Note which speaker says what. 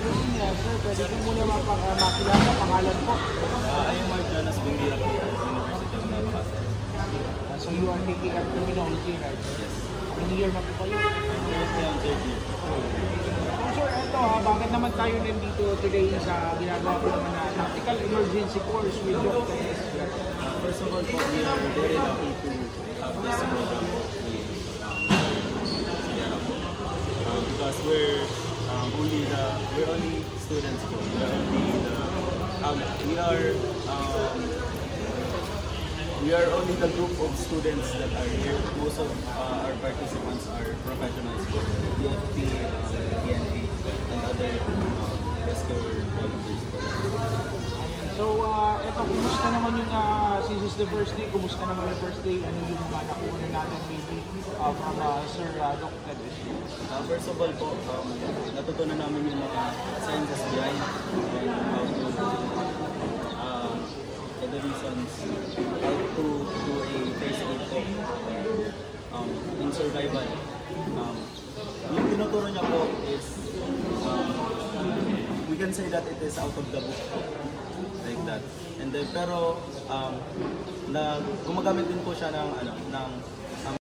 Speaker 1: Yes, sir. Pwede ko muna makilala pangalan po.
Speaker 2: I am Mark Jonas Bungira po, University of Navacasa.
Speaker 1: So you are taking up criminology, right?
Speaker 2: Yes.
Speaker 1: Anong year na po kayo?
Speaker 2: I'm currently on third year.
Speaker 1: So sir, eto bakit naman tayo nandito today sa ginagawa ko naman na tactical emergency course with Dr. Esper?
Speaker 2: First of all po, we are very lucky to have this program po with Sierra po. Because we're only students po. We are only the group of students that are here. Most of our participants are professionals for DFP, PNP, and other rescue volunteers.
Speaker 1: So eto, kumusta naman yung since it's the first day, kumusta naman yung first day? Ano yung mga nakuha natin maybe from Sir Dr. Esper?
Speaker 2: First of all po, natutunan namin yung mga sciences behind and how to the reasons how to do a first aid po in survival. Yung tinuturo niya po is we can say that it is out of the book po, like that. And then pero gumagamit din po siya ng